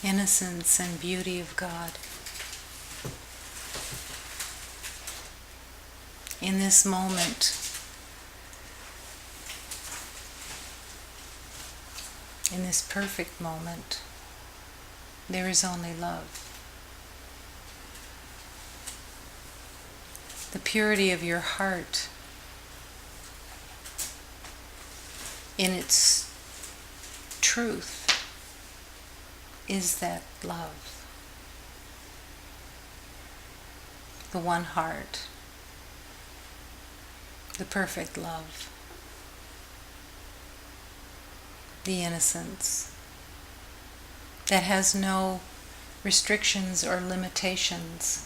innocence and beauty of God. In this moment, in this perfect moment, there is only love. The purity of your heart in its truth is that love. The one heart, the perfect love, the innocence that has no restrictions or limitations.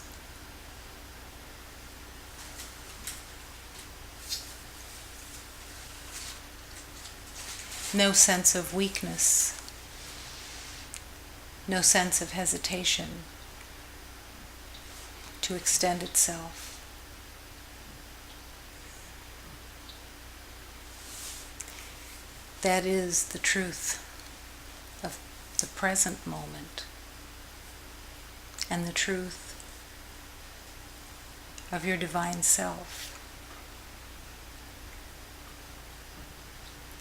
No sense of weakness, no sense of hesitation to extend itself. That is the truth of the present moment and the truth of your divine self.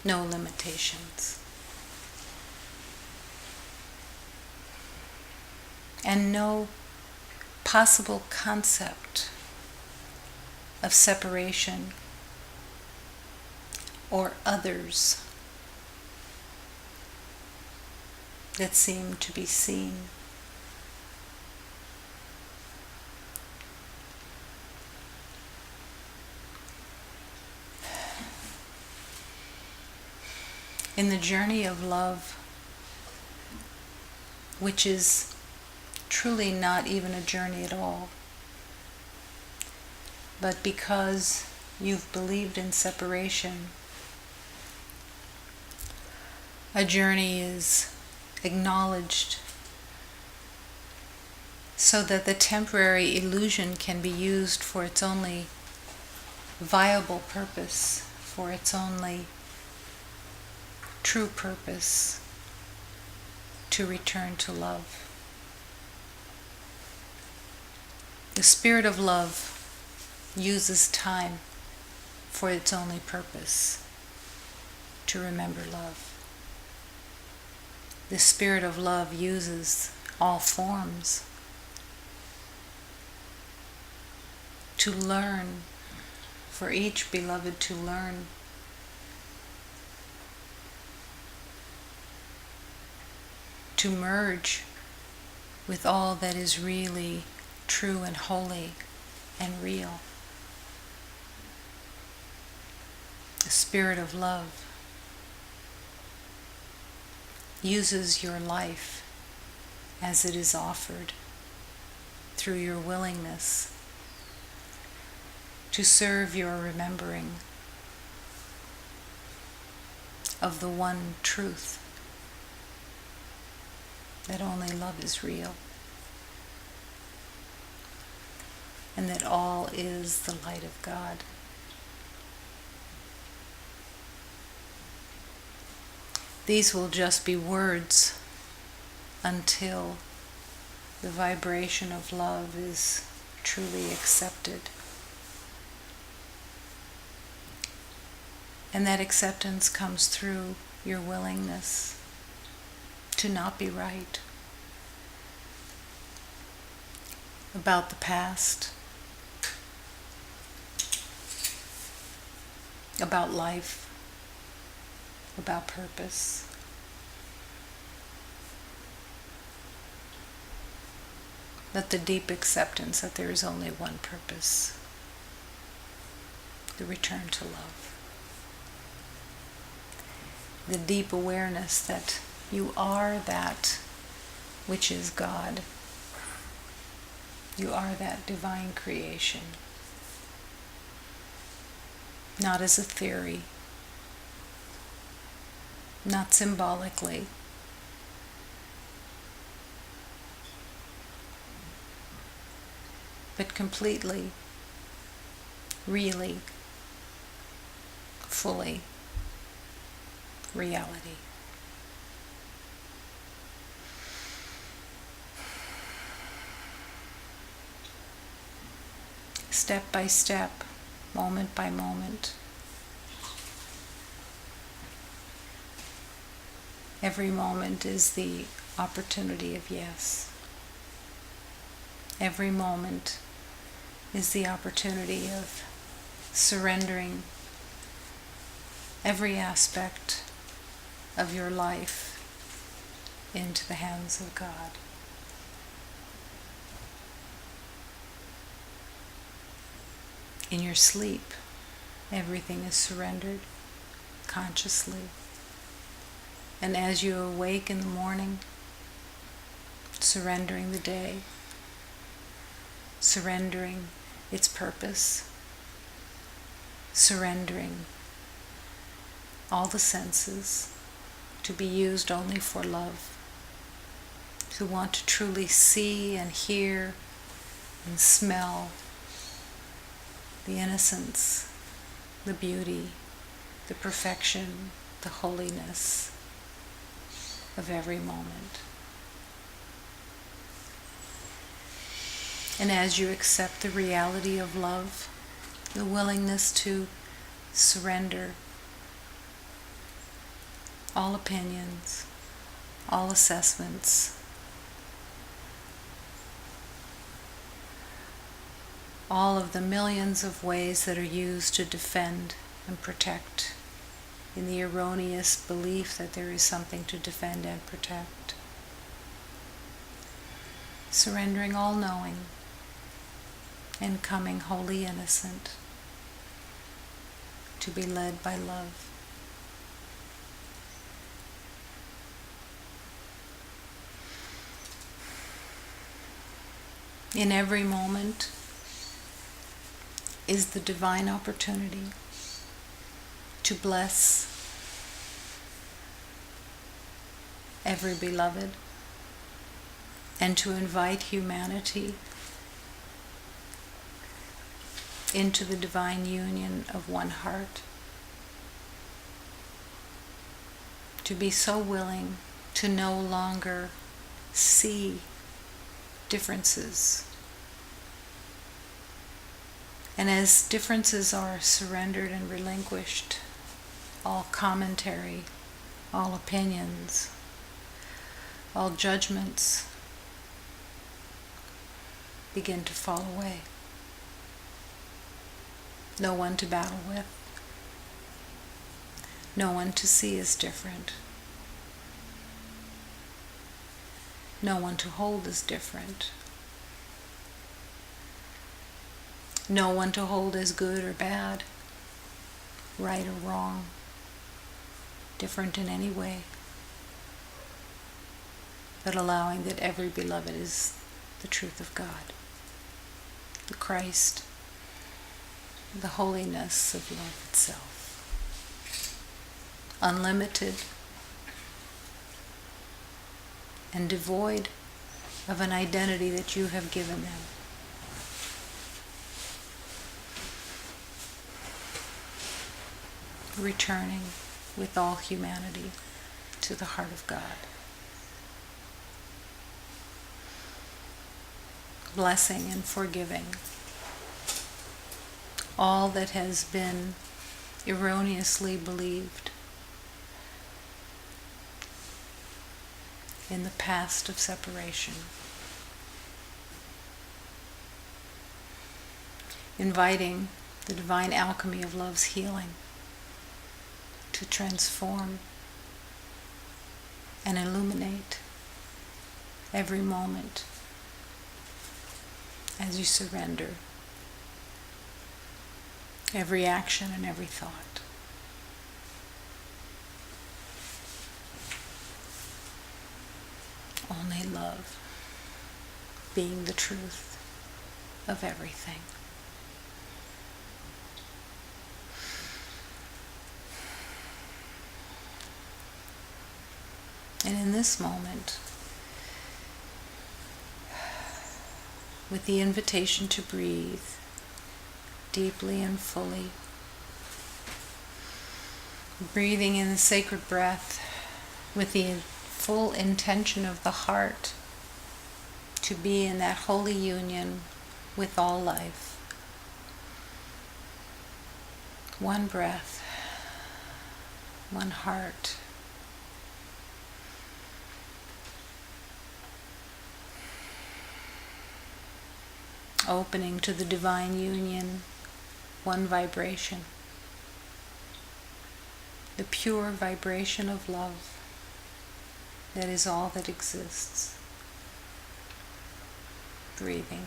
No limitations. And no possible concept of separation or others that seem to be seen. In the journey of love, which is truly not even a journey at all, but because you've believed in separation, a journey is acknowledged so that the temporary illusion can be used for its only viable purpose, for its only true purpose, to return to love. The spirit of love uses time for its only purpose, to remember love. The spirit of love uses all forms to learn, for each beloved to learn to merge with all that is really true and holy and real. The spirit of love uses your life as it is offered through your willingness to serve your remembering of the one truth, that only love is real, and that all is the light of God. These will just be words until the vibration of love is truly accepted. And that acceptance comes through your willingness to not be right about the past, about life, about purpose. But the deep acceptance that there is only one purpose, the return to love. The deep awareness that you are that which is God. You are that divine creation. Not as a theory, not symbolically, but completely, really, fully reality. step by step, moment by moment. Every moment is the opportunity of yes. Every moment is the opportunity of surrendering every aspect of your life into the hands of God. In your sleep, everything is surrendered consciously. And as you awake in the morning, surrendering the day, surrendering its purpose, surrendering all the senses to be used only for love, to want to truly see and hear and smell the innocence, the beauty, the perfection, the holiness of every moment. And as you accept the reality of love, the willingness to surrender all opinions, all assessments, all of the millions of ways that are used to defend and protect in the erroneous belief that there is something to defend and protect. Surrendering all knowing and coming wholly innocent to be led by love. In every moment is the divine opportunity to bless every beloved and to invite humanity into the divine union of one heart. To be so willing to no longer see differences. And as differences are surrendered and relinquished, all commentary, all opinions, all judgments begin to fall away. No one to battle with, no one to see as different, no one to hold as different, no one to hold as good or bad, right or wrong, different in any way, but allowing that every beloved is the truth of God, the Christ, the holiness of love itself, unlimited and devoid of an identity that you have given them. Returning with all humanity to the heart of God. Blessing and forgiving all that has been erroneously believed in the past of separation. Inviting the divine alchemy of love's healing to transform and illuminate every moment as you surrender every action and every thought. Only love being the truth of everything. And in this moment, with the invitation to breathe deeply and fully, breathing in the sacred breath with the full intention of the heart to be in that holy union with all life, one breath, one heart. Opening to the divine union, one vibration. The pure vibration of love that is all that exists. Breathing.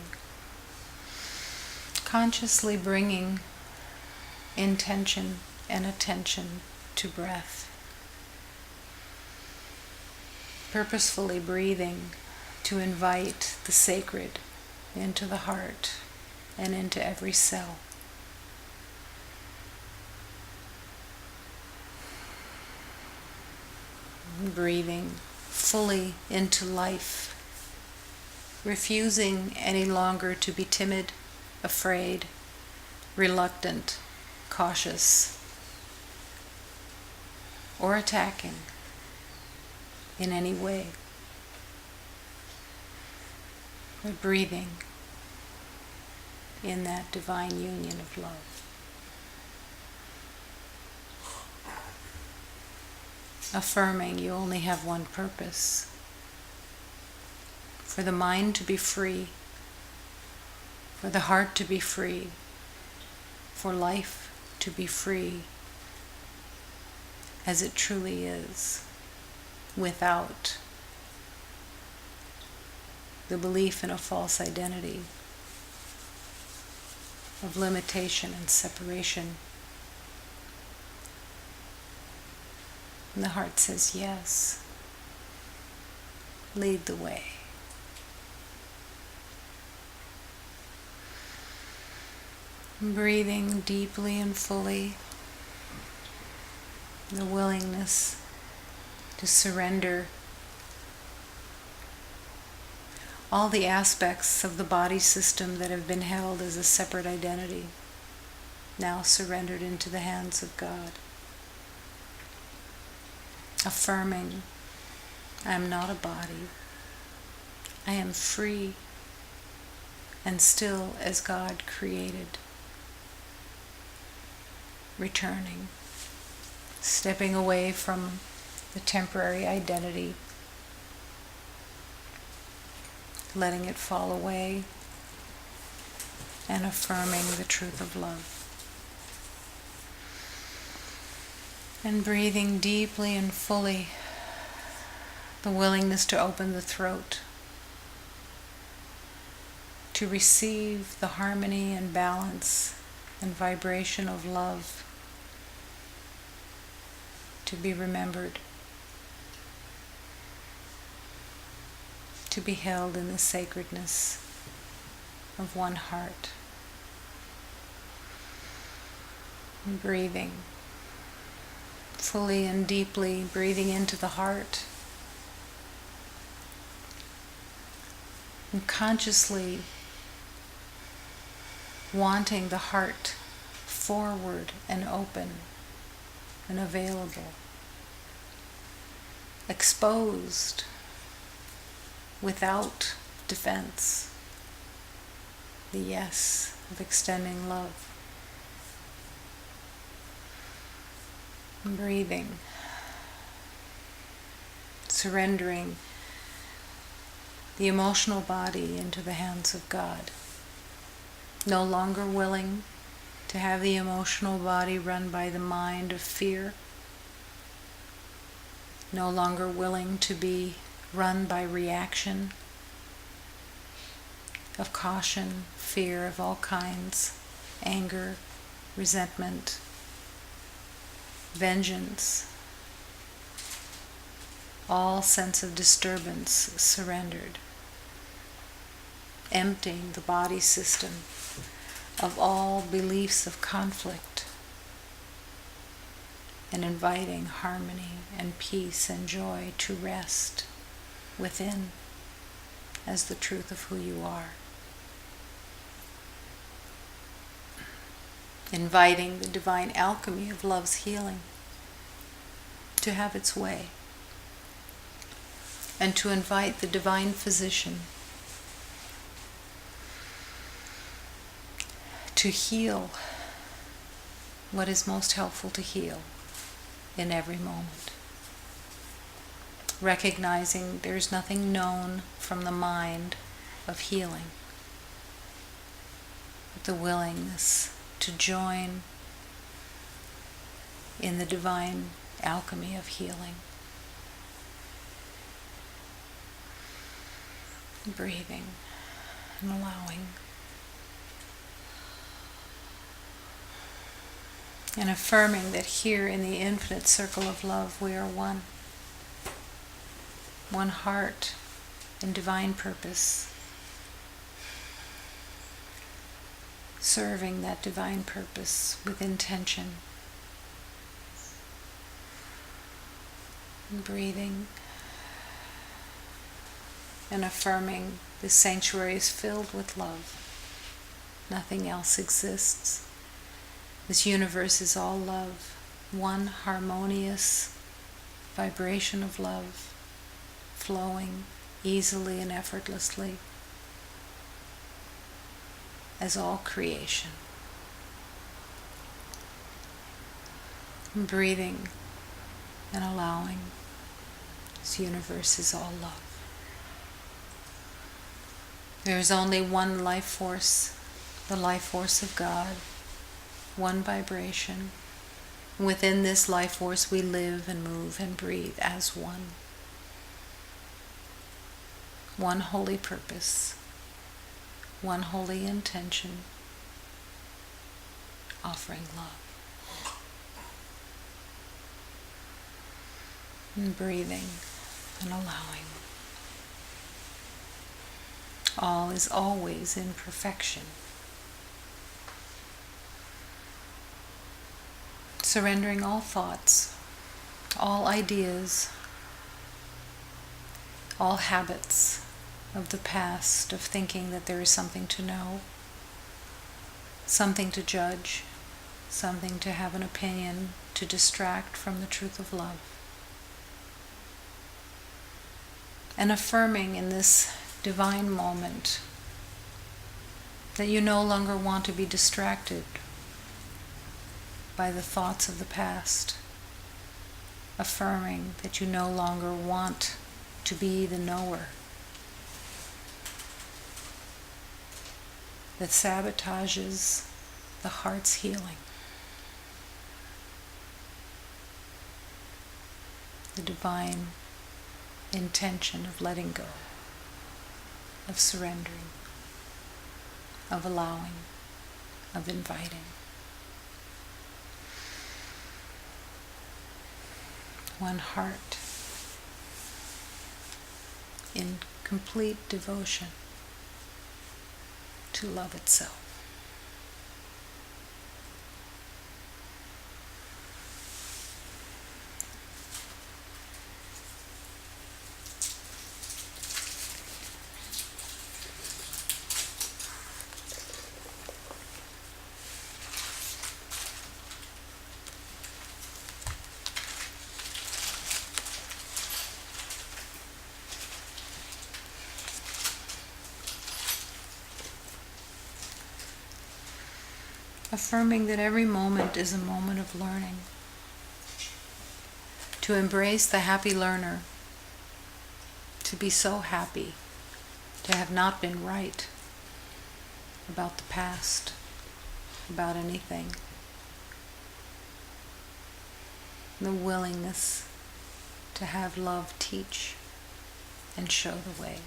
Consciously bringing intention and attention to breath. Purposefully breathing to invite the sacred into the heart and into every cell. Breathing fully into life, refusing any longer to be timid, afraid, reluctant, cautious, or attacking in any way. We're breathing in that divine union of love. Affirming you only have one purpose: for the mind to be free, for the heart to be free, for life to be free as it truly is, without the belief in a false identity of limitation and separation. And the heart says, yes, lead the way. Breathing deeply and fully, the willingness to surrender all the aspects of the body system that have been held as a separate identity, now surrendered into the hands of God. Affirming, I am not a body. I am free and still as God created. Returning, stepping away from the temporary identity, letting it fall away, and affirming the truth of love. And breathing deeply and fully, the willingness to open the throat, to receive the harmony and balance and vibration of love, to be remembered, to be held in the sacredness of one heart. And breathing fully and deeply, breathing into the heart, and consciously wanting the heart forward and open and available, exposed without defense, the yes of extending love. Breathing, surrendering the emotional body into the hands of God. No longer willing to have the emotional body run by the mind of fear. No longer willing to be run by reaction of caution, fear of all kinds, anger, resentment, vengeance, all sense of disturbance surrendered, emptying the body system of all beliefs of conflict and inviting harmony and peace and joy to rest within as the truth of who you are. Inviting the divine alchemy of love's healing to have its way, and to invite the divine physician to heal what is most helpful to heal in every moment. Recognizing there's nothing known from the mind of healing, but the willingness to join in the divine alchemy of healing. Breathing and allowing. And affirming that here in the infinite circle of love we are one. One heart in divine purpose. Serving that divine purpose with intention. And breathing. And affirming this sanctuary is filled with love. Nothing else exists. This universe is all love. One harmonious vibration of love, flowing easily and effortlessly as all creation. And breathing and allowing. This universe is all love. There is only one life force, the life force of God, one vibration. Within this life force we live and move and breathe as one. One holy purpose, one holy intention, offering love. And breathing and allowing. All is always in perfection. Surrendering all thoughts, all ideas, all habits of the past, of thinking that there is something to know, something to judge, something to have an opinion, to distract from the truth of love. And affirming in this divine moment that you no longer want to be distracted by the thoughts of the past. Affirming that you no longer want to be the knower that sabotages the heart's healing. The divine intention of letting go, of surrendering, of allowing, of inviting. One heart in complete devotion to love itself. Affirming that every moment is a moment of learning. To embrace the happy learner. To be so happy to have not been right about the past, about anything. The willingness to have love teach and show the way.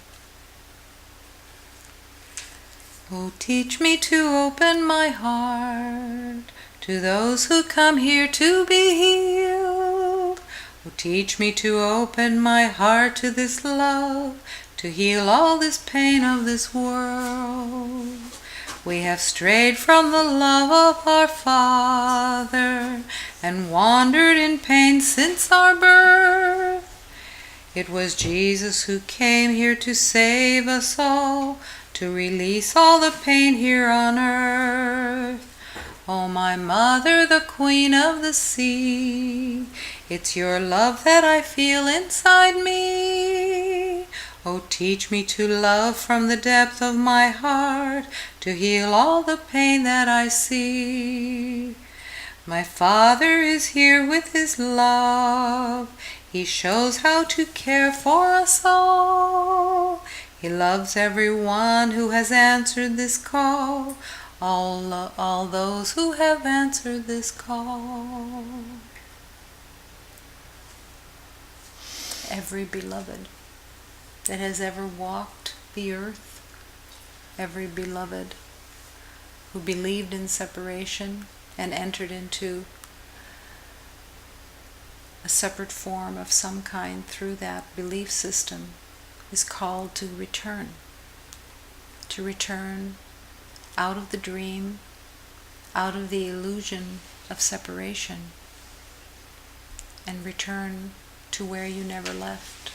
Oh, teach me to open my heart to those who come here to be healed. Oh, teach me to open my heart to this love, to heal all this pain of this world. We have strayed from the love of our Father and wandered in pain since our birth. It was Jesus who came here to save us all, to release all the pain here on earth. Oh, my mother, the queen of the sea, it's your love that I feel inside me. Oh, teach me to love from the depth of my heart, to heal all the pain that I see. My Father is here with His love. He shows how to care for us all. He loves everyone who has answered this call. All those who have answered this call. Every beloved that has ever walked the earth, every beloved who believed in separation and entered into a separate form of some kind through that belief system is called to return out of the dream, out of the illusion of separation, and return to where you never left,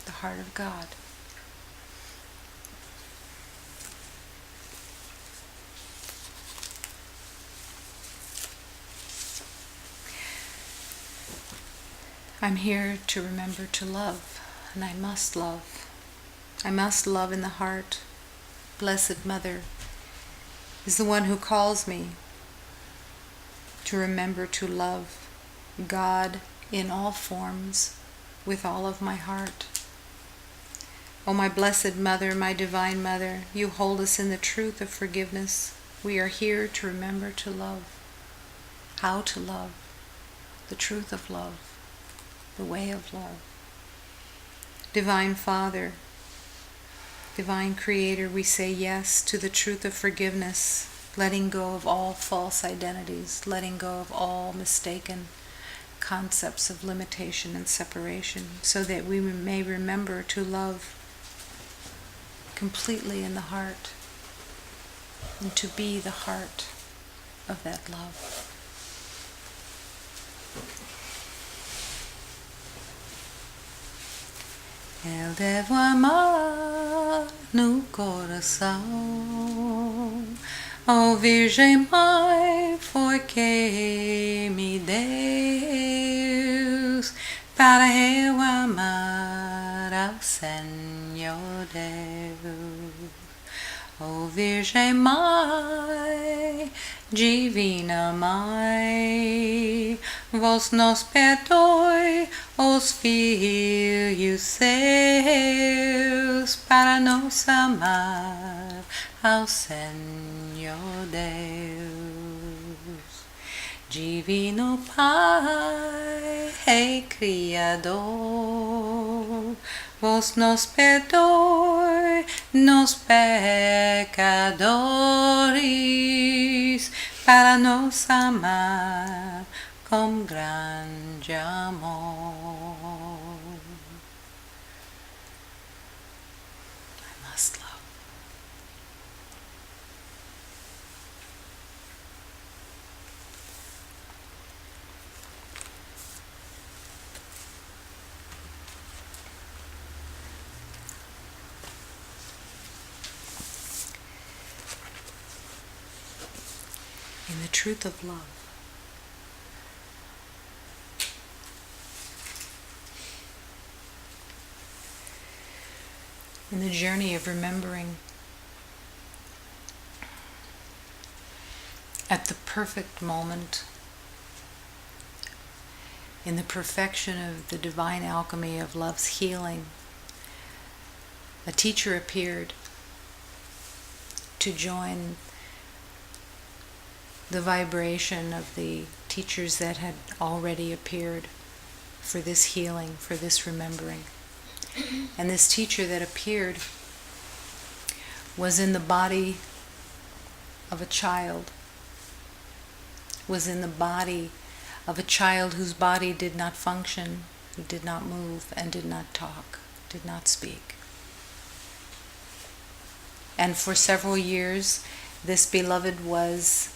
the heart of God. I'm here to remember to love, and I must love. I must love in the heart. Blessed Mother is the one who calls me to remember to love God in all forms with all of my heart. O my Blessed Mother, my Divine Mother, you hold us in the truth of forgiveness. We are here to remember to love, how to love, the truth of love, the way of love. Divine Father, Divine Creator, we say yes to the truth of forgiveness, letting go of all false identities, letting go of all mistaken concepts of limitation and separation, so that we may remember to love completely in the heart, and to be the heart of that love. Elevo amar no coração, ó Virgem Mãe, foi que me Deus para eu amar ao Senhor Deus. Ó Virgem Mãe, Divina Mãe, vós nos perdoe os filhos seus para nos amar ao Senhor Deus. Divino Pai, Rei Criador, vós nos perdoe nos pecadores para nos amar com grande amor. I must love. In the truth of love, in the journey of remembering at the perfect moment, in the perfection of the divine alchemy of love's healing, a teacher appeared to join the vibration of the teachers that had already appeared for this healing, for this remembering. And this teacher that appeared was in the body of a child, was in the body of a child whose body did not function, who did not move and did not talk, did not speak. And for several years, this beloved was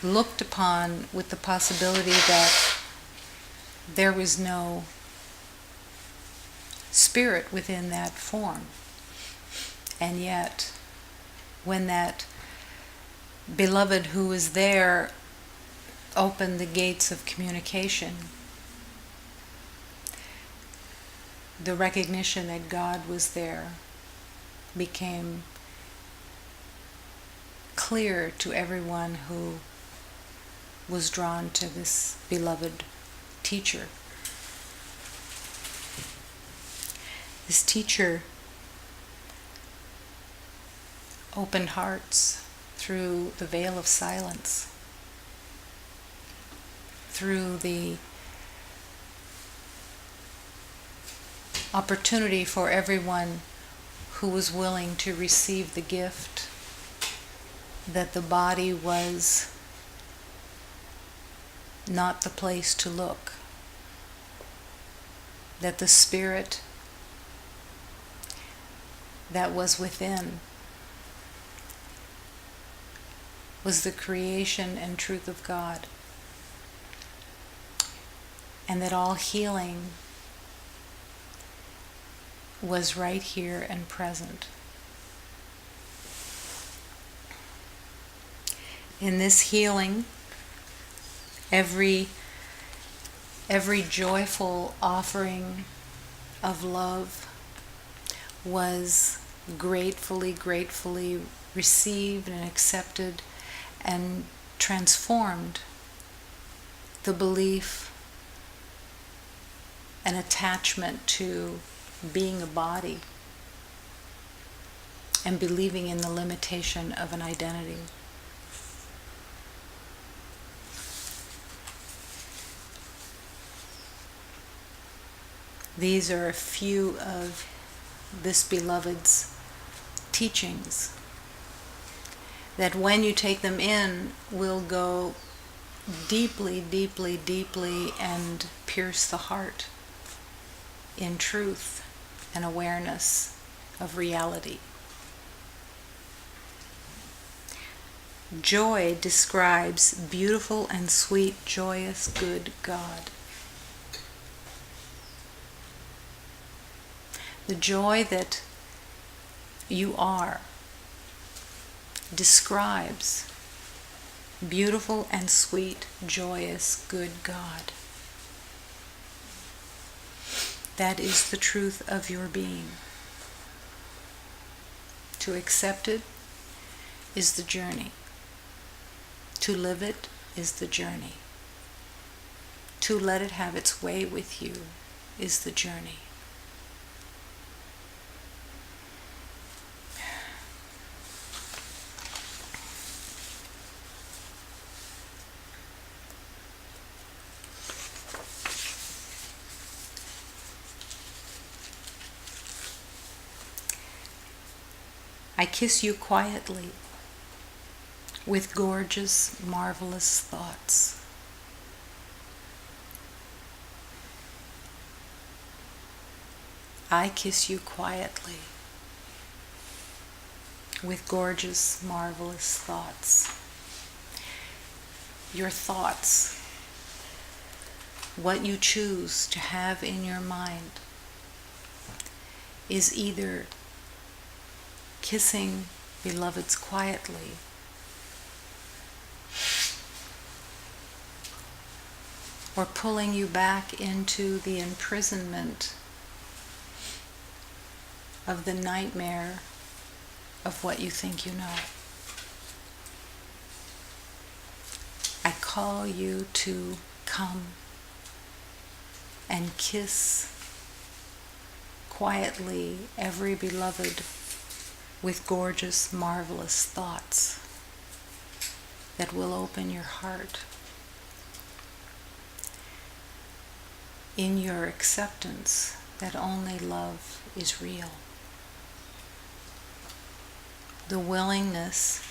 looked upon with the possibility that there was no spirit within that form. And yet, when that beloved who was there opened the gates of communication, the recognition that God was there became clear to everyone who was drawn to this beloved teacher. This teacher opened hearts through the veil of silence, through the opportunity for everyone who was willing to receive the gift that the body was not the place to look, that the spirit that was within was the creation and truth of God, and that all healing was right here and present. In this healing, every joyful offering of love was gratefully received and accepted and transformed the belief and attachment to being a body and believing in the limitation of an identity. These are a few of this beloved's teachings that when you take them in will go deeply and pierce the heart in truth and awareness of reality. Joy describes beautiful and sweet, joyous, good God. The joy that you are describes beautiful and sweet, joyous, good God. That is the truth of your being. To accept it is the journey. To live it is the journey. To let it have its way with you is the journey. I kiss you quietly with gorgeous, marvelous thoughts. I kiss you quietly with gorgeous, marvelous thoughts. Your thoughts, what you choose to have in your mind, is either kissing beloveds quietly or pulling you back into the imprisonment of the nightmare of what you think you know. I call you to come and kiss quietly every beloved with gorgeous, marvelous thoughts that will open your heart in your acceptance that only love is real. The willingness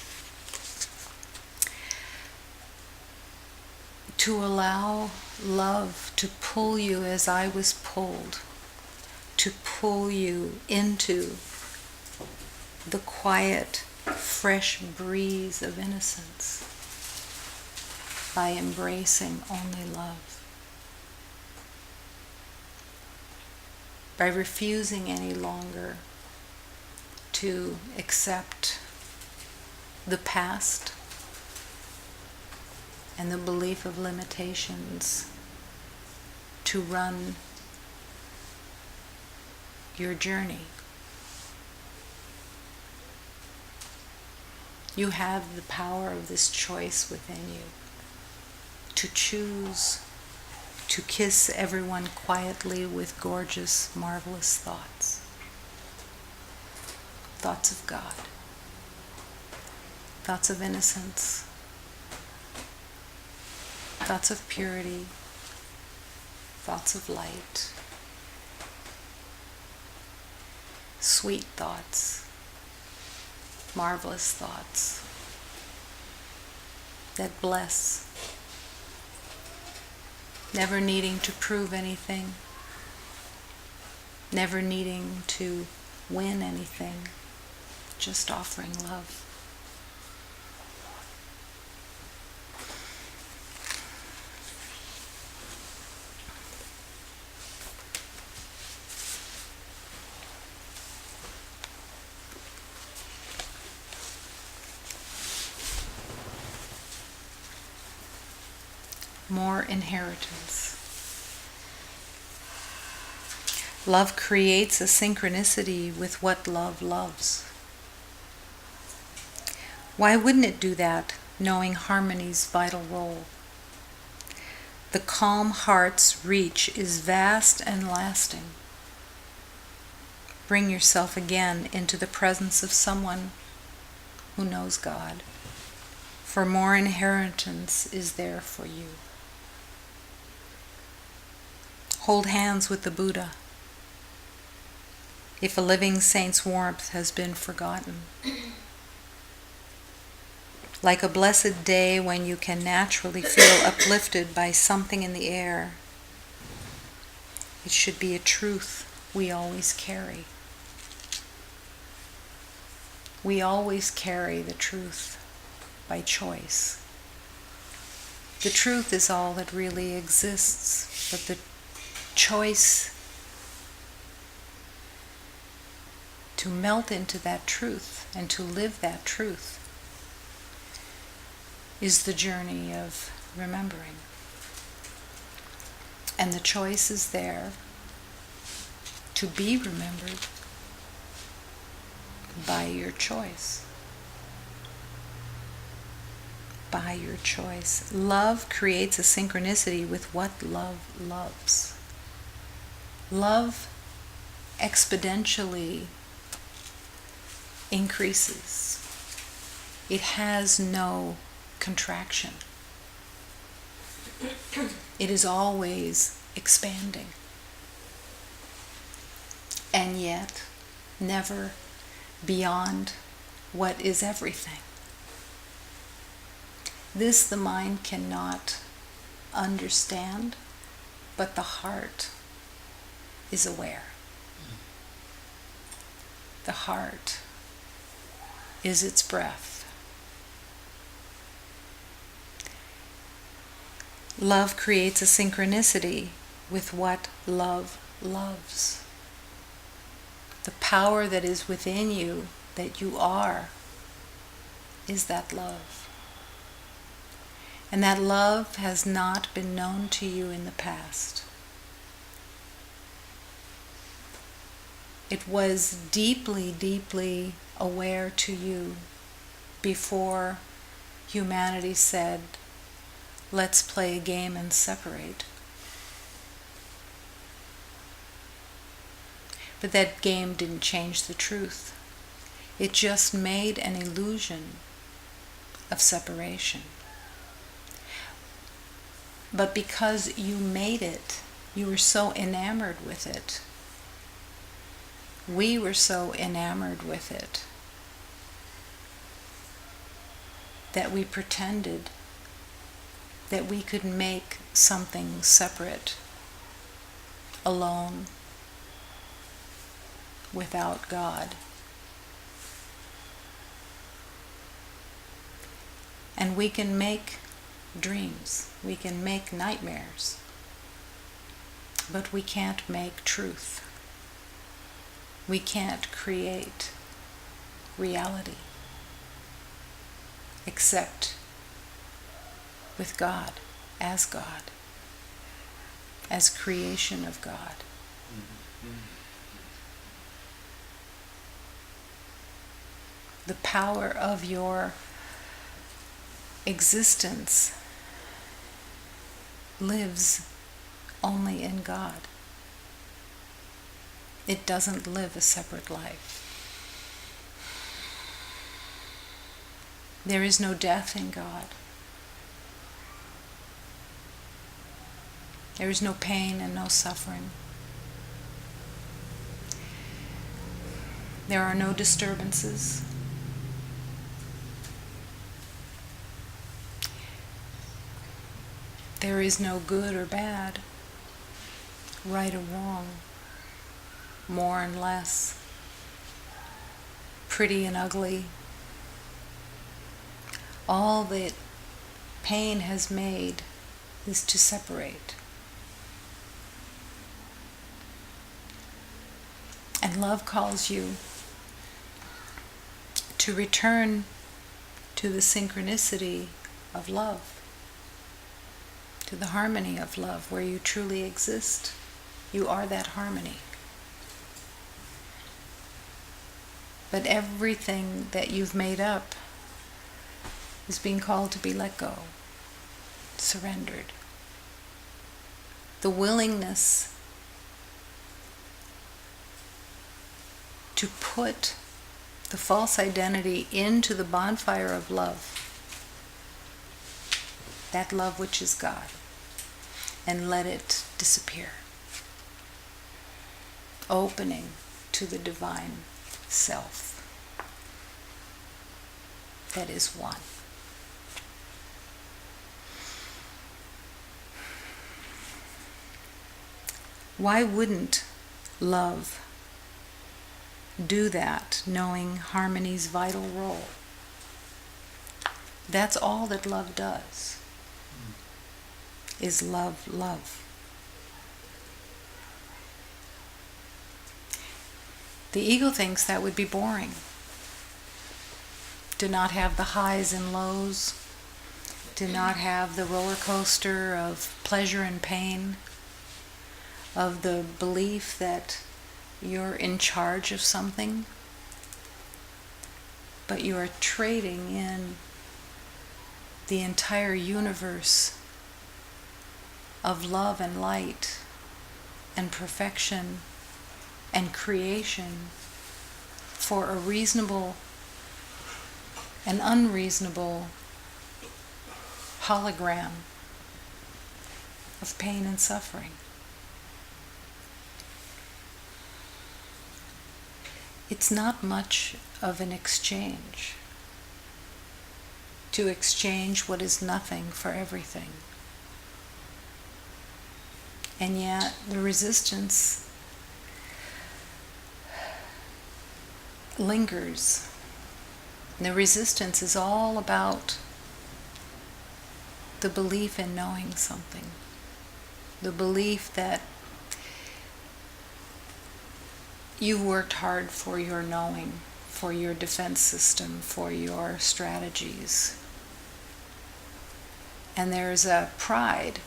to allow love to pull you as I was pulled, to pull you into the quiet, fresh breeze of innocence by embracing only love, by refusing any longer to accept the past and the belief of limitations to run your journey. You have the power of this choice within you. to choose to kiss everyone quietly with gorgeous, marvelous thoughts. Thoughts of God. Thoughts of innocence. Thoughts of purity. Thoughts of light. Sweet thoughts. Marvelous thoughts that bless. Never needing to prove anything, never needing to win anything, just offering love. More inheritance. Love creates a synchronicity with what love loves. Why wouldn't it do that, knowing harmony's vital role? The calm heart's reach is vast and lasting. Bring yourself again into the presence of someone who knows God, for more inheritance is there for you. Hold hands with the Buddha. If a living saint's warmth has been forgotten. Like a blessed day when you can naturally feel uplifted by something in the air, it should be a truth we always carry. We always carry the truth by choice. The truth is all that really exists, but the choice to melt into that truth and to live that truth is the journey of remembering. And the choice is there to be remembered by your choice. By your choice. Love creates a synchronicity with what love loves. Love exponentially increases. It has no contraction. It is always expanding. And yet, never beyond what is everything. This the mind cannot understand, but the heart is aware. The heart is its breath. Love creates a synchronicity with what love loves. The power that is within you, that you are, is that love. And that love has not been known to you in the past. It was deeply, deeply aware to you before humanity said, let's play a game and separate. But that game didn't change the truth. It just made an illusion of separation. But because you made it, you were so enamored with it. We were so enamored with it that we pretended that we could make something separate, alone, without God. And we can make dreams, we can make nightmares, but we can't make truth. We can't create reality except with God, as creation of God. The power of your existence lives only in God. It doesn't live a separate life. There is no death in God. There is no pain and no suffering. There are no disturbances. There is no good or bad, right or wrong, more and less, pretty and ugly. All that pain has made is to separate. And love calls you to return to the synchronicity of love, to the harmony of love where you truly exist. You are that harmony. But everything that you've made up is being called to be let go, surrendered. The willingness to put the false identity into the bonfire of love, that love which is God, and let it disappear, opening to the divine self that is one. Why wouldn't love do that, knowing harmony's vital role? That's all that love does, is love, love. The ego thinks that would be boring, to not have the highs and lows, to not have the roller coaster of pleasure and pain, of the belief that you're in charge of something, but you are trading in the entire universe of love and light and perfection and creation for a reasonable and unreasonable hologram of pain and suffering. It's not much of an exchange to exchange what is nothing for everything. And yet the resistance lingers. The resistance is all about the belief in knowing something, the belief that you worked hard for your knowing, for your defense system, for your strategies. And there's a pride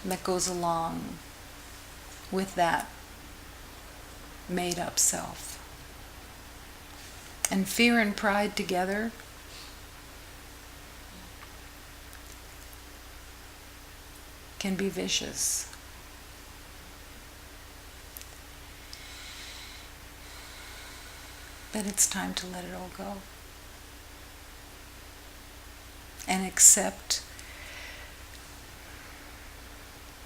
that goes along with that made-up self. And fear and pride together can be vicious. But it's time to let it all go and accept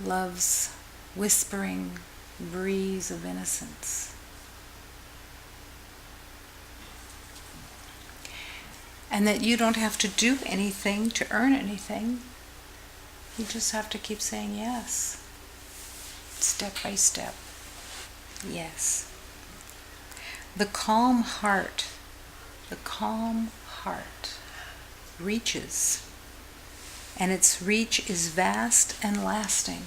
love's whispering breeze of innocence. And that you don't have to do anything to earn anything. You just have to keep saying yes, step by step. Yes. The calm heart reaches, and its reach is vast and lasting.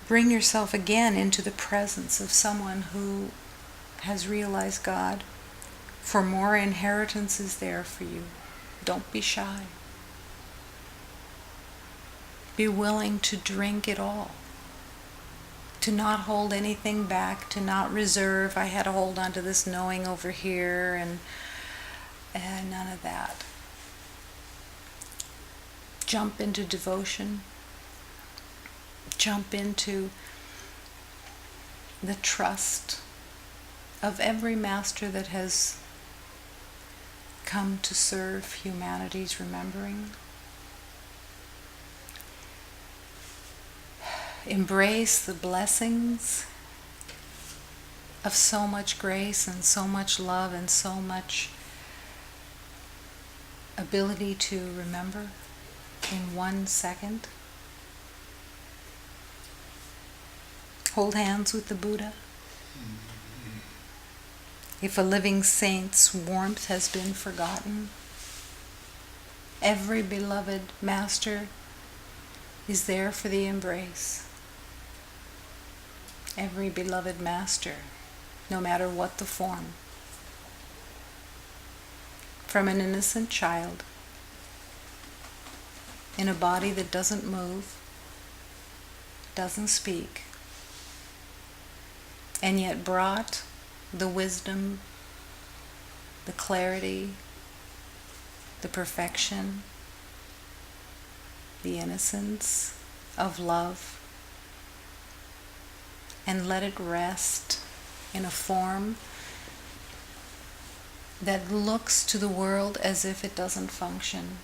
Bring yourself again into the presence of someone who has realized God, for more inheritance is there for you. Don't be shy. Be willing to drink it all. To not hold anything back, to not reserve, I had to hold on to this knowing over here, and none of that. jump into devotion, jump into the trust of every master that has come to serve humanity's remembering. Embrace the blessings of so much grace and so much love and so much ability to remember in 1 second. Hold hands with the Buddha. If a living saint's warmth has been forgotten, every beloved master is there for the embrace. Every beloved master, no matter what the form. From an innocent child in a body that doesn't move, doesn't speak, and yet brought the wisdom, the clarity, the perfection, the innocence of love, and let it rest in a form that looks to the world as if it doesn't function.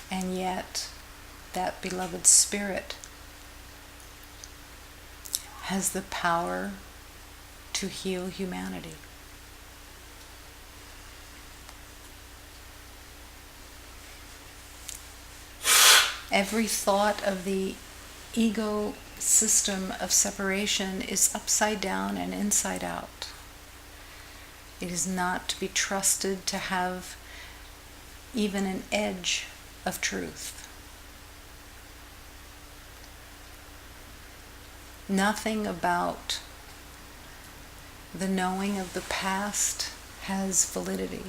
And yet, that beloved spirit has the power to heal humanity. Every thought of the ego system of separation is upside down and inside out. It is not to be trusted to have even an edge of truth. Nothing about the knowing of the past has validity.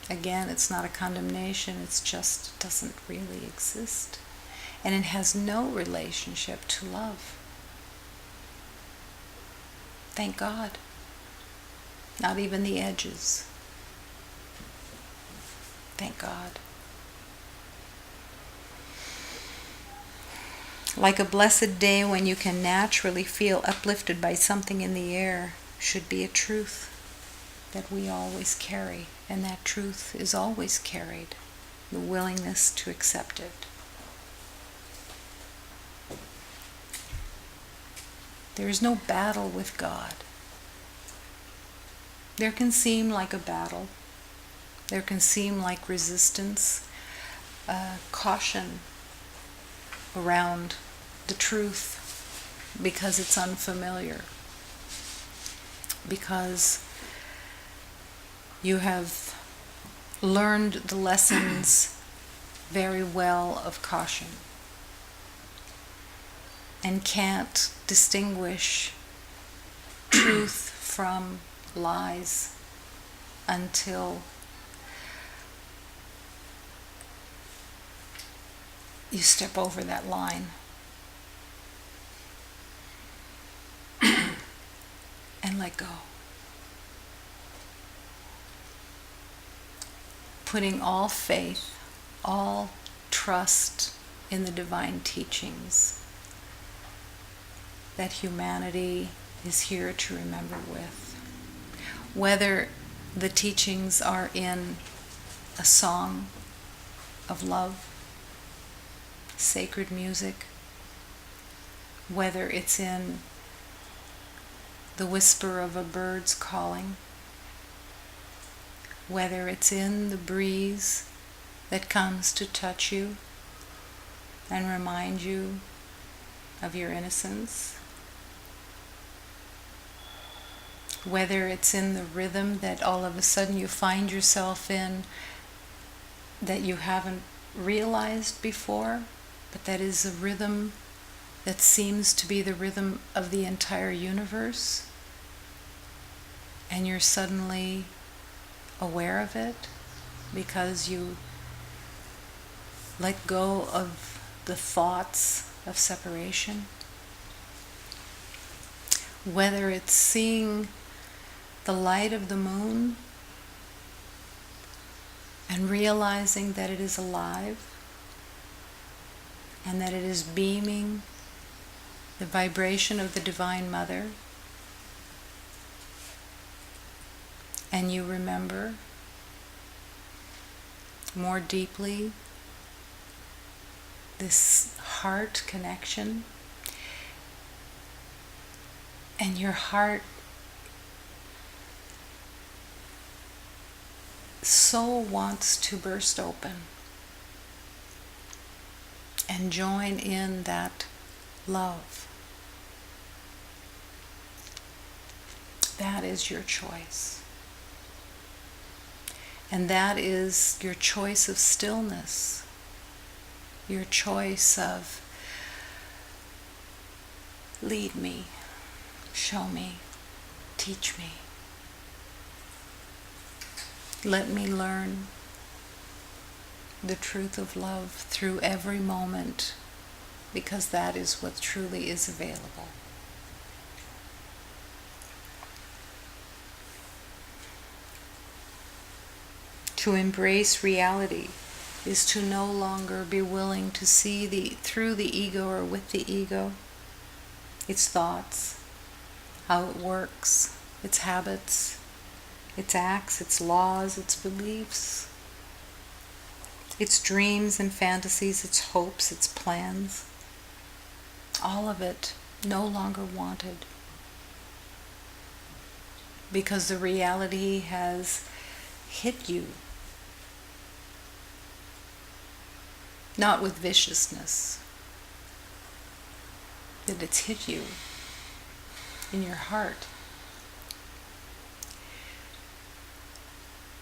Again, it's not a condemnation, it's just it doesn't really exist. And it has no relationship to love. Thank God. Not even the edges. Thank God. Like a blessed day when you can naturally feel uplifted by something in the air should be a truth that we always carry, and that truth is always carried, the willingness to accept it. There is no battle with God. There can seem like a battle. There can seem like resistance, caution around the truth because it's unfamiliar, because you have learned the lessons very well of caution and can't distinguish truth from lies until you step over that line and let go. Putting all faith, all trust in the divine teachings that humanity is here to remember with. Whether the teachings are in a song of love, sacred music, whether it's in the whisper of a bird's calling, whether it's in the breeze that comes to touch you and remind you of your innocence, whether it's in the rhythm that all of a sudden you find yourself in that you haven't realized before, but that is a rhythm that seems to be the rhythm of the entire universe, and you're suddenly aware of it because you let go of the thoughts of separation. Whether it's seeing the light of the moon and realizing that it is alive and that it is beaming the vibration of the Divine Mother. And you remember more deeply this heart connection, and your heart so wants to burst open and join in that love. That is your choice. And that is your choice of stillness, your choice of lead me, show me, teach me. Let me learn the truth of love through every moment, because that is what truly is available. To embrace reality is to no longer be willing to see through the ego or with the ego, its thoughts, how it works, its habits, its acts, its laws, its beliefs, its dreams and fantasies, its hopes, its plans. All of it no longer wanted, because the reality has hit you. Not with viciousness, that it's hit you in your heart.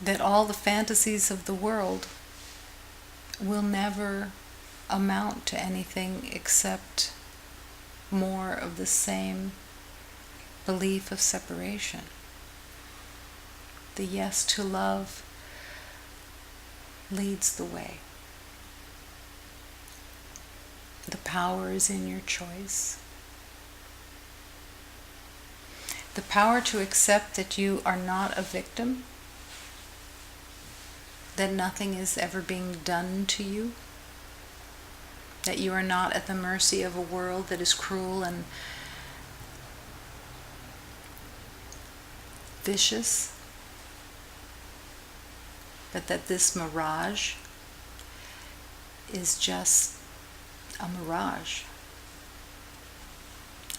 That all the fantasies of the world will never amount to anything except more of the same belief of separation. The yes to love leads the way. The power is in your choice. The power to accept that you are not a victim, that nothing is ever being done to you, that you are not at the mercy of a world that is cruel and vicious, but that this mirage is just a mirage.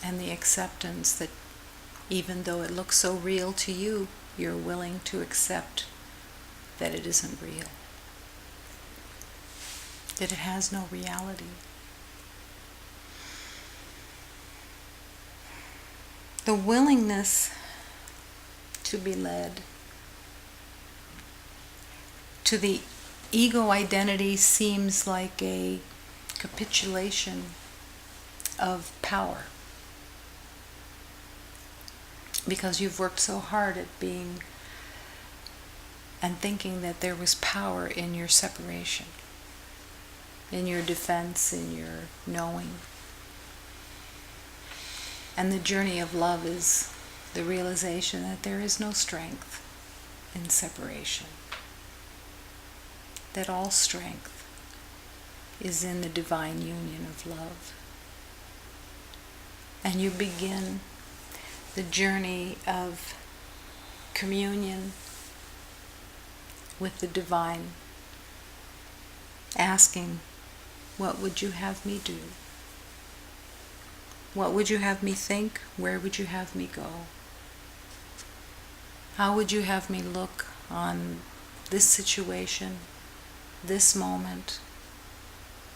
And the acceptance that even though it looks so real to you, you're willing to accept that it isn't real, that it has no reality. The willingness to be led to the ego identity seems like a capitulation of power, because you've worked so hard at being and thinking that there was power in your separation, in your defense, in your knowing. And the journey of love is the realization that there is no strength in separation, that all strength is in the divine union of love. And you begin the journey of communion with the divine, asking, what would you have me do? What would you have me think? Where would you have me go? How would you have me look on this situation, this moment?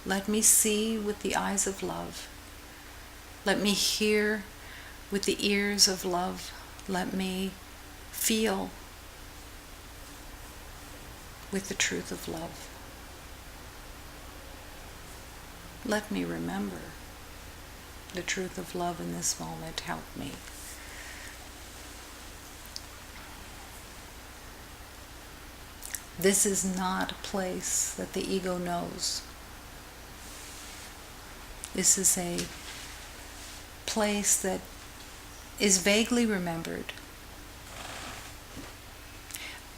Let me see with the eyes of love. Let me hear with the ears of love. Let me feel with the truth of love. Let me remember the truth of love in this moment. Help me. This is not a place that the ego knows. This is a place that is vaguely remembered,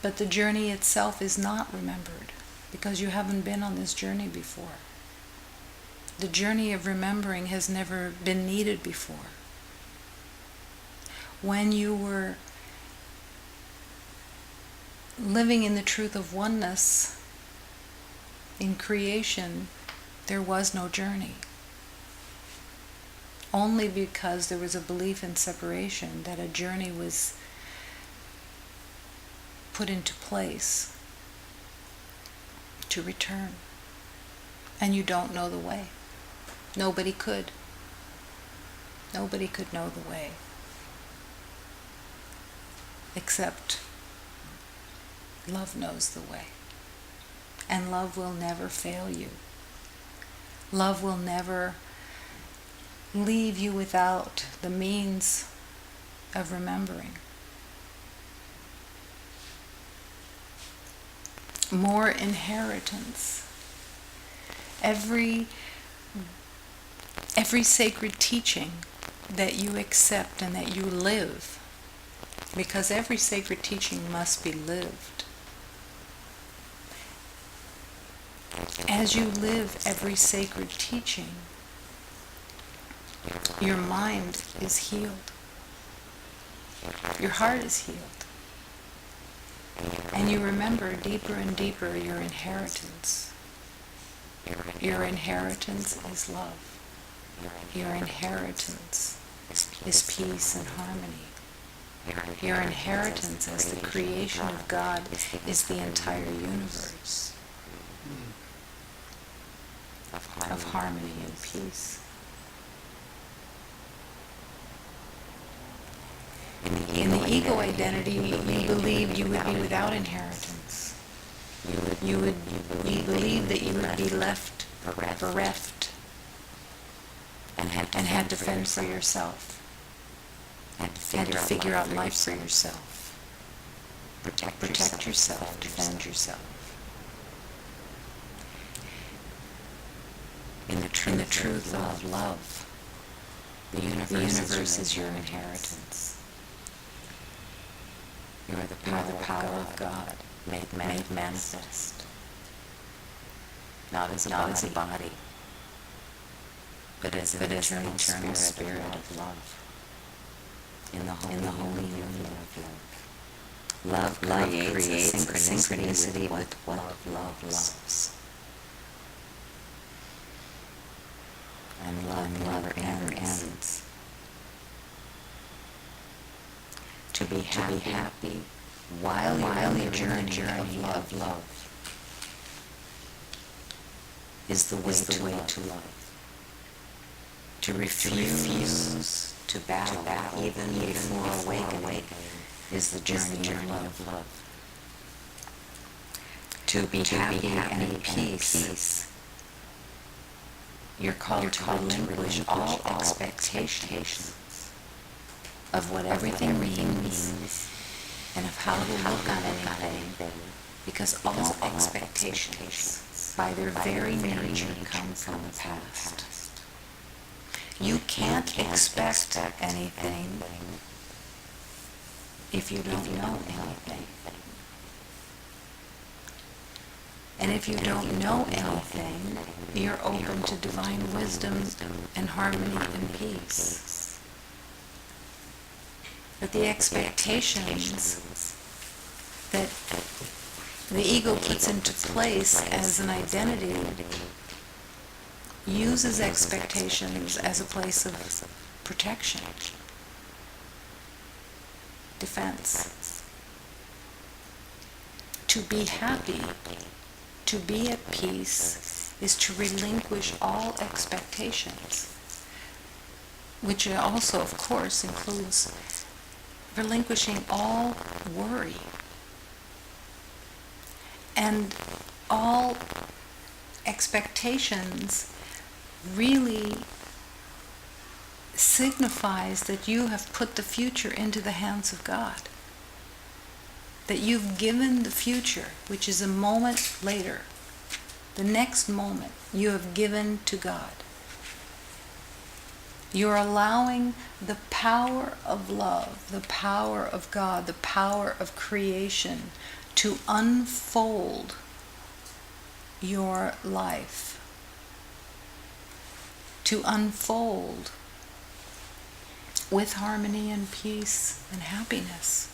But the journey itself is not remembered because you haven't been on this journey before. The journey of remembering has never been needed before. When you were living in the truth of oneness in creation, there was no journey. Only because there was a belief in separation that a journey was put into place to return. And you don't know the way. Nobody could. Nobody could know the way. Except love knows the way. And love will never fail you. Love will never leave you without the means of remembering. More inheritance. Every sacred teaching that you accept and that you live, because every sacred teaching must be lived. As you live every sacred teaching, your mind is healed. Your heart is healed. And you remember deeper and deeper your inheritance. Your inheritance is love. Your inheritance is peace and harmony. Your inheritance as the creation of God is the entire universe of harmony and peace. In the ego identity, you believed you would be without inheritance. You believed that you would be left bereft and had to fend for yourself. Had to figure out life for yourself. Protect yourself, defend yourself. In the truth of love, the universe is your inheritance. You are the power of God made manifest. Not as a body, but as an eternal spirit of love. In the holy union of love. Love creates a synchronicity with what love loves. And love never ends. To be happy while you're on the journey of love is the way to love. To refuse to bow even before awakening is the journey of love. To be happy and at peace, you're called to relinquish all expectations of what everything means and of how to look on anything, because all expectations, by their very nature, come from the past. You can't expect anything if you don't know anything. And if you don't know anything, you're open to divine wisdom and harmony and peace. But the expectations that the ego puts into place as an identity uses expectations as a place of protection, defense. To be happy, to be at peace, is to relinquish all expectations, which also, of course, includes relinquishing all worry and all expectations. Really signifies that you have put the future into the hands of God. That you've given the future, which is a moment later, the next moment, you have given to God. You're allowing the power of love, the power of God, the power of creation to unfold your life, to unfold with harmony and peace and happiness.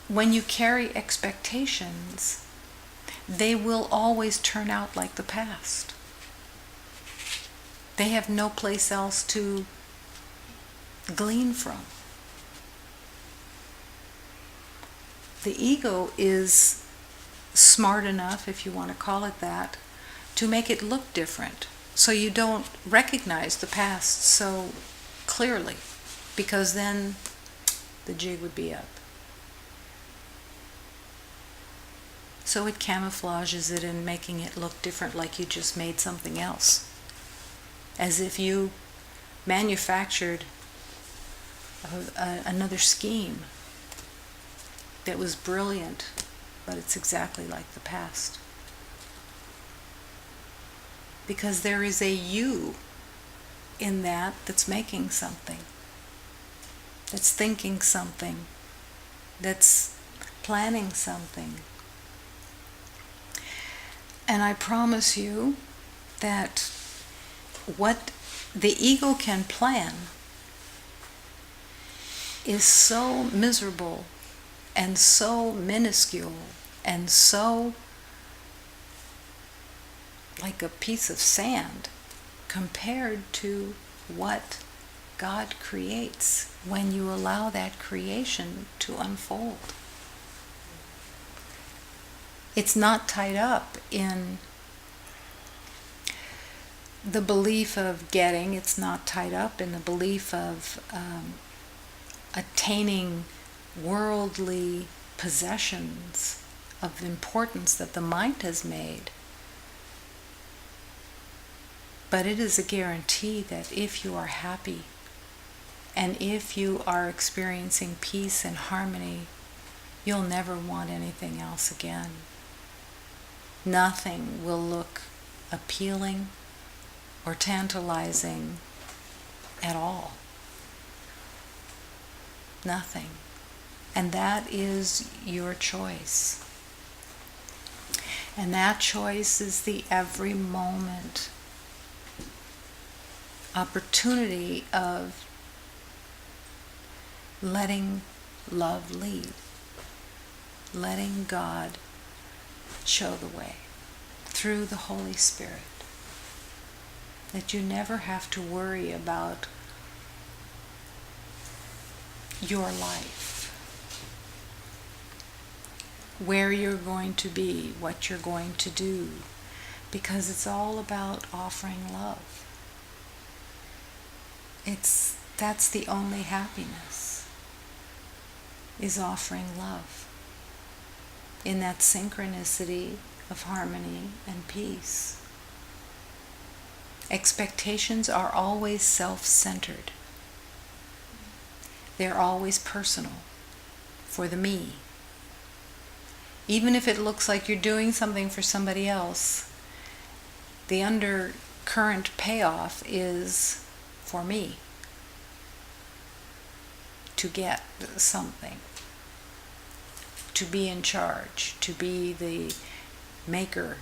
When you carry expectations, they will always turn out like the past. They have no place else to glean from. The ego is smart enough, if you want to call it that, to make it look different, so you don't recognize the past so clearly, because then the jig would be up. So it camouflages it in making it look different, like you just made something else, as if you manufactured another scheme that was brilliant, but it's exactly like the past. Because there is a you in that that's making something, that's thinking something, that's planning something. And I promise you that what the ego can plan is so miserable and so minuscule and so like a piece of sand compared to what God creates when you allow that creation to unfold. It's not tied up in the belief of getting, it's not tied up in the belief of attaining worldly possessions of importance that the mind has made. But it is a guarantee that if you are happy and if you are experiencing peace and harmony, you'll never want anything else again. Nothing will look appealing or tantalizing at all. Nothing. And that is your choice. And that choice is the every moment opportunity of letting love lead, letting God show the way through the Holy Spirit. That you never have to worry about your life, where you're going to be, what you're going to do, because it's all about offering love. That's the only happiness, is offering love in that synchronicity of harmony and peace. Expectations are always self-centered. They're always personal, for the me. Even if it looks like you're doing something for somebody else, the undercurrent payoff is for me to get something, to be in charge, to be the maker,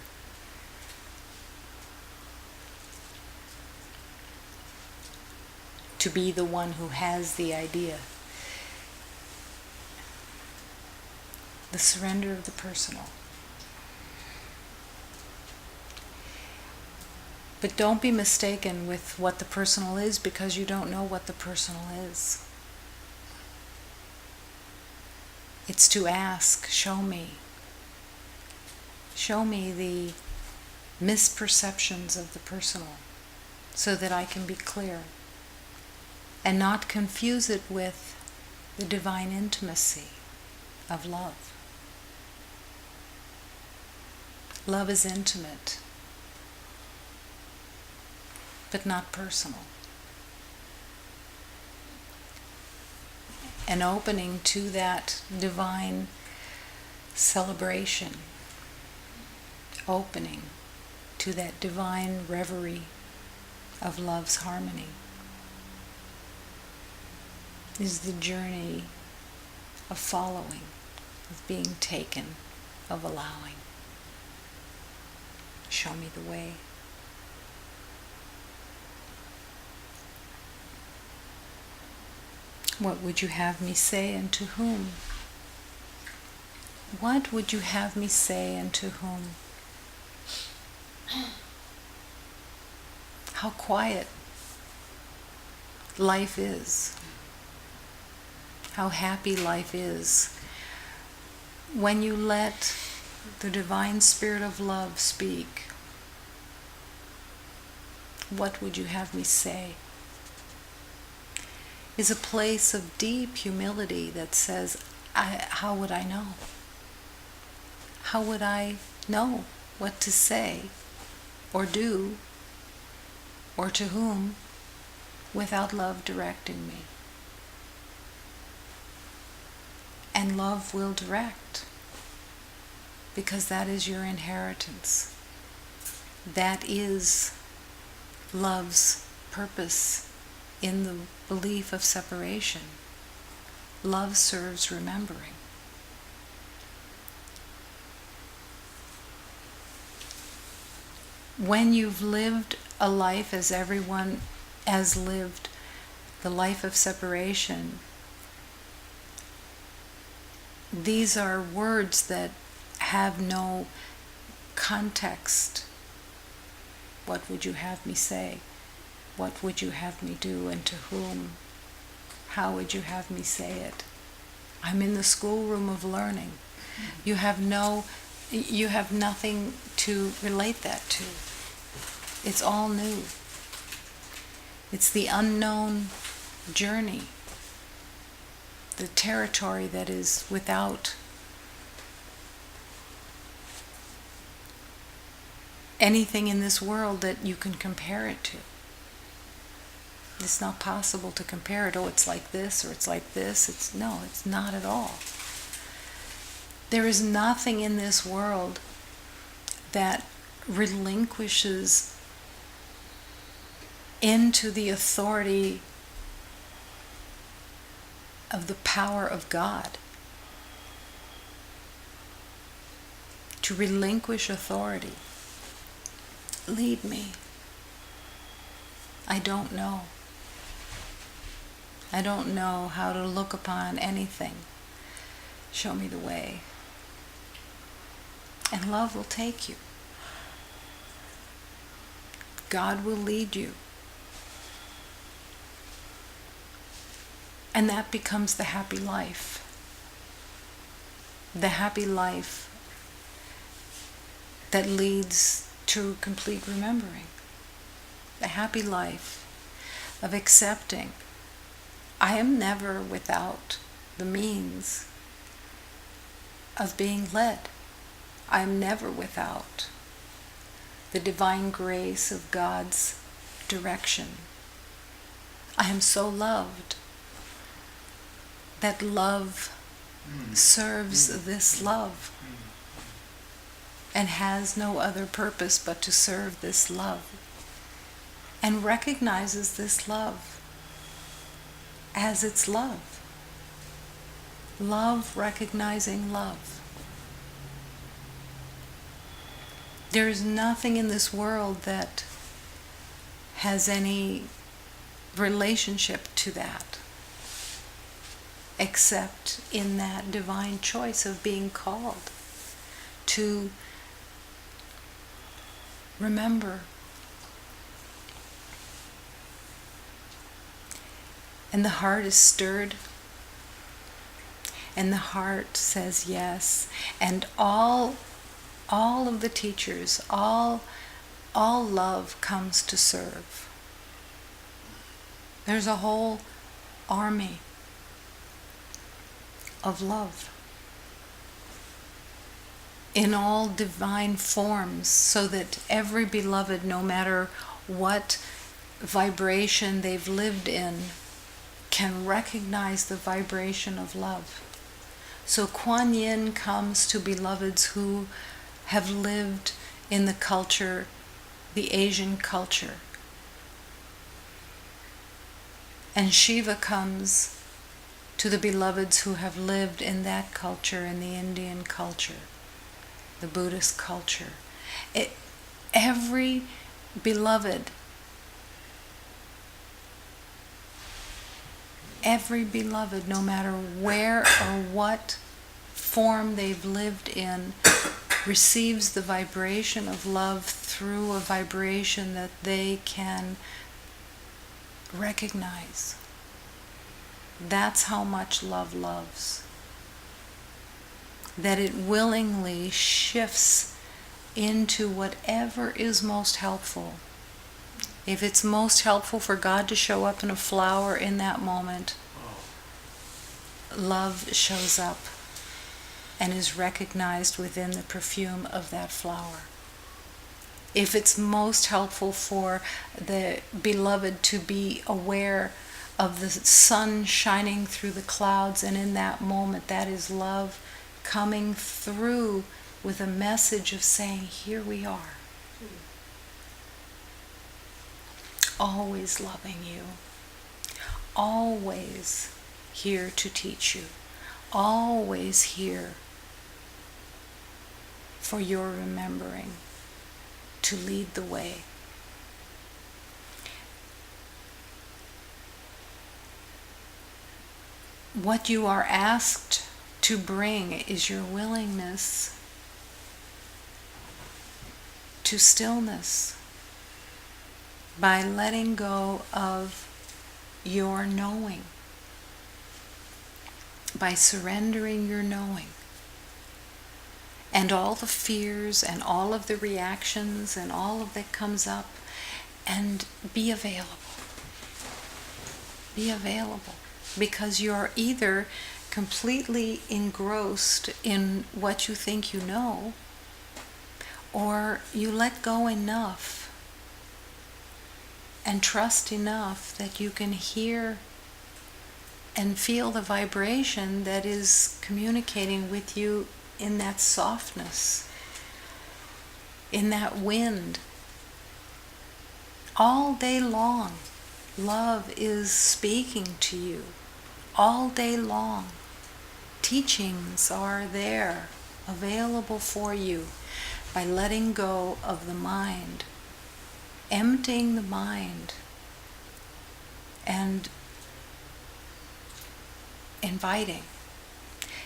to be the one who has the idea. The surrender of the personal. But don't be mistaken with what the personal is, because you don't know what the personal is. It's to ask, show me. Show me the misperceptions of the personal so that I can be clear and not confuse it with the divine intimacy of love. Love is intimate, but not personal. An opening to that divine celebration, opening to that divine reverie of love's harmony, is the journey of following, of being taken, of allowing. Show me the way. What would you have me say, and to whom? What would you have me say, and to whom? How quiet life is. How happy life is when you let the divine spirit of love speak. What would you have me say? Is a place of deep humility that says, how would I know? How would I know what to say or do or to whom without love directing me? And love will direct, because that is your inheritance. That is love's purpose in the belief of separation. Love serves remembering. When you've lived a life as everyone has lived, the life of separation, these are words that have no context. What would you have me say? What would you have me do, and to whom? How would you have me say it? I'm in the schoolroom of learning. You have nothing to relate that to. It's all new. It's the unknown journey, the territory that is without anything in this world that you can compare it to. It's not possible to compare it. Oh, it's like this, or it's like this. No, it's not at all. There is nothing in this world that relinquishes into the authority of the power of God. To relinquish authority. Lead me. I don't know. I don't know how to look upon anything. Show me the way. And love will take you. God will lead you. And that becomes the happy life. The happy life that leads to complete remembering. The happy life of accepting. I am never without the means of being led. I am never without the divine grace of God's direction. I am so loved that love serves this love and has no other purpose but to serve this love, and recognizes this love as its love. Love recognizing love. There is nothing in this world that has any relationship to that, except in that divine choice of being called to remember. And the heart is stirred, and the heart says yes, and all of the teachers, all love comes to serve. There's a whole army of love in all divine forms, so that every beloved, no matter what vibration they've lived in, can recognize the vibration of love. So Kuan Yin comes to beloveds who have lived in the culture, the Asian culture. And Shiva comes to the beloveds who have lived in that culture, in the Indian culture, the Buddhist culture. Every beloved, no matter where or what form they've lived in, receives the vibration of love through a vibration that they can recognize. That's how much love loves. That it willingly shifts into whatever is most helpful. If it's most helpful for God to show up in a flower in that moment, love shows up and is recognized within the perfume of that flower. If it's most helpful for the beloved to be aware of the sun shining through the clouds, and in that moment, that is love coming through with a message of saying, here we are. Always loving you. Always here to teach you. Always here for your remembering, to lead the way. What you are asked to bring is your willingness to stillness by letting go of your knowing, by surrendering your knowing, and all the fears and all of the reactions and all of that comes up, and be available. Be available. Because you're either completely engrossed in what you think you know, or you let go enough and trust enough that you can hear and feel the vibration that is communicating with you in that softness, in that wind. All day long, love is speaking to you. All day long, teachings are there, available for you by letting go of the mind, emptying the mind, and inviting.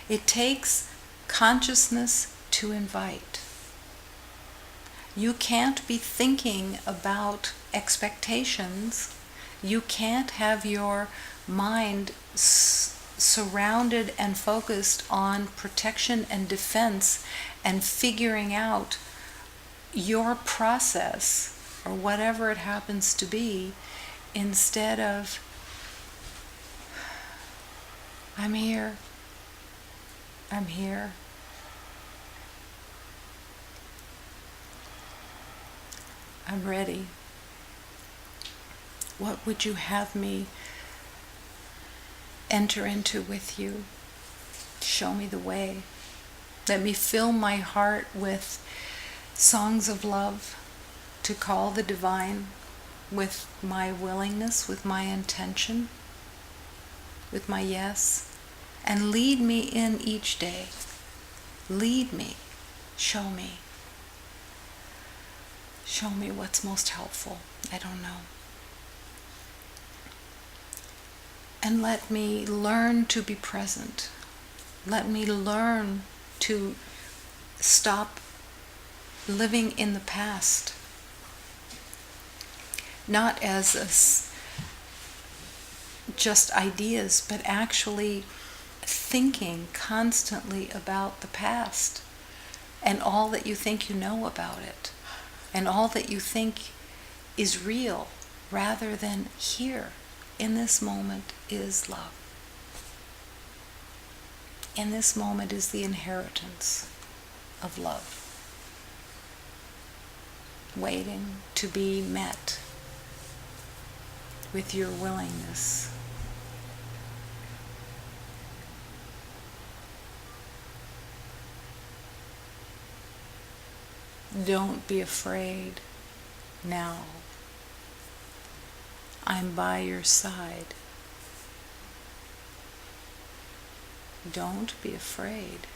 It takes consciousness to invite. You can't be thinking about expectations. You can't have your mind surrounded and focused on protection and defense and figuring out your process or whatever it happens to be, instead of, I'm here, I'm here. I'm ready. What would you have me enter into with you? Show me the way. Let me fill my heart with songs of love to call the divine, with my willingness, with my intention, with my yes, and lead me in each day. Lead me. Show me. Show me what's most helpful. I don't know. And let me learn to be present. Let me learn to stop living in the past. Not as just ideas, but actually thinking constantly about the past and all that you think you know about it and all that you think is real, rather than here. In this moment is love. In this moment is the inheritance of love, waiting to be met with your willingness. Don't be afraid now. I'm by your side. Don't be afraid.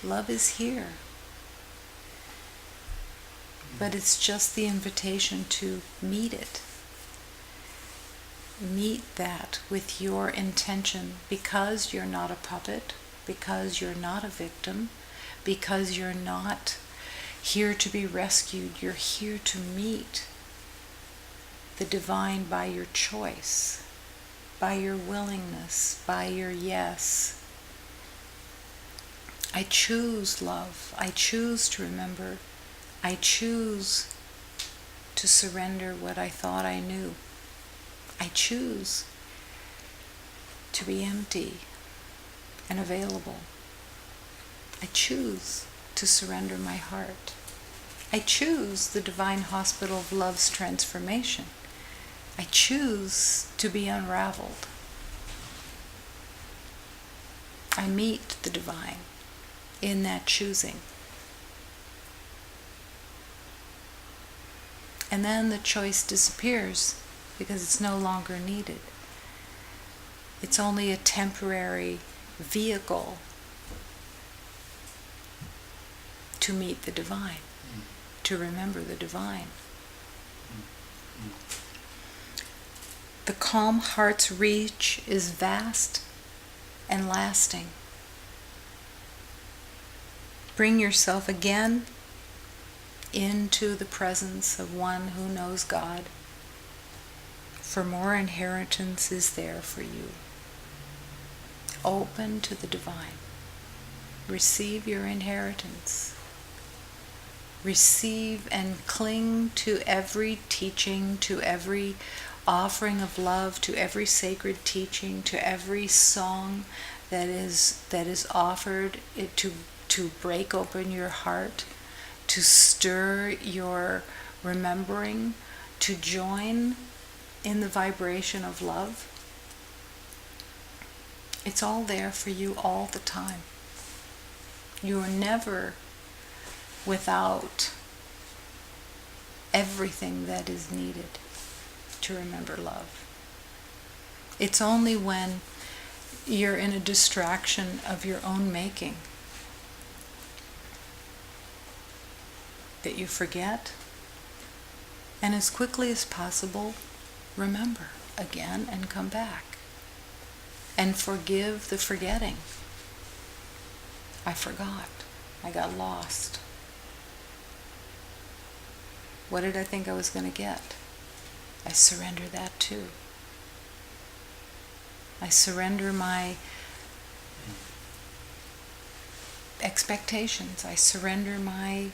Love is here. But it's just the invitation to meet it. Meet that with your intention, because you're not a puppet, because you're not a victim, because you're not here to be rescued. You're here to meet the divine by your choice, by your willingness, by your yes. I choose love. I choose to remember. I choose to surrender what I thought I knew. I choose to be empty and available. I choose to surrender my heart. I choose the divine hospital of love's transformation. I choose to be unraveled. I meet the divine in that choosing. And then the choice disappears because it's no longer needed. It's only a temporary vehicle to meet the divine, to remember the divine. The calm heart's reach is vast and lasting. Bring yourself again into the presence of one who knows God, for more inheritance is there for you. Open to the divine. Receive your inheritance. Receive and cling to every teaching, to every offering of love, to every sacred teaching, to every song that is offered to break open your heart, to stir your remembering, to join in the vibration of love. It's all there for you all the time. You are never without everything that is needed to remember love. It's only when you're in a distraction of your own making that you forget, and as quickly as possible, remember again and come back. And forgive the forgetting. I forgot. I got lost. What did I think I was going to get? I surrender that too. I surrender my expectations. I surrender my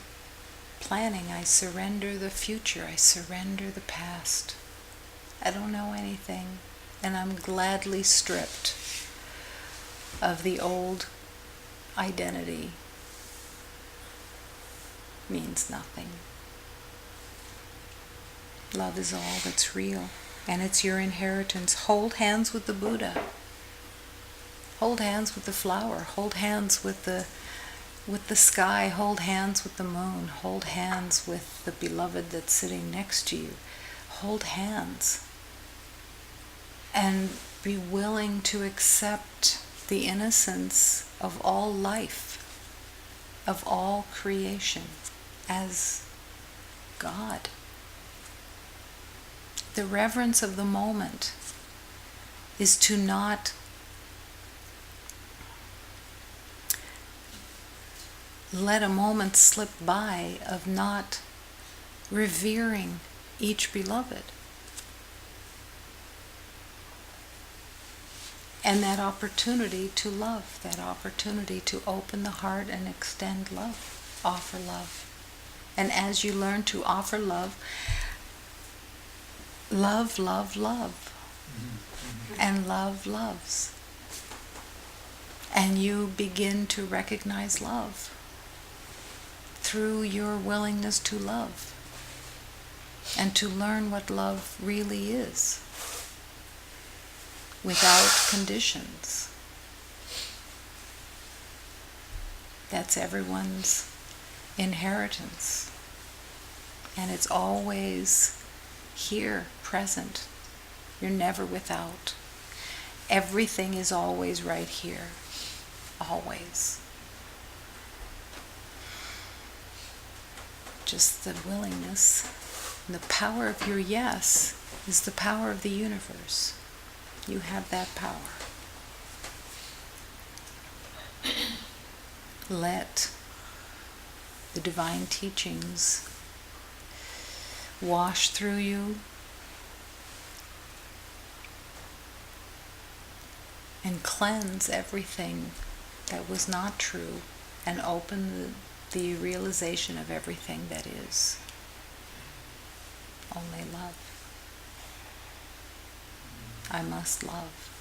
planning. I surrender the future. I surrender the past. I don't know anything, and I'm gladly stripped of the old identity. Means nothing. Love is all that's real, and it's your inheritance. Hold hands with the Buddha. Hold hands with the flower. Hold hands with the sky. Hold hands with the moon. Hold hands with the beloved that's sitting next to you. Hold hands. And be willing to accept the innocence of all life, of all creation, as God. The reverence of the moment is to not let a moment slip by of not revering each beloved. And that opportunity to love, that opportunity to open the heart and extend love, offer love. And as you learn to offer love, love, love, love. And love loves. And you begin to recognize love through your willingness to love and to learn what love really is without conditions. That's everyone's inheritance. And it's always here, present. You're never without. Everything is always right here. Always. Just the willingness. And the power of your yes is the power of the universe. You have that power. Let the divine teachings wash through you and cleanse everything that was not true and open the realization of everything that is. Only love. I must love.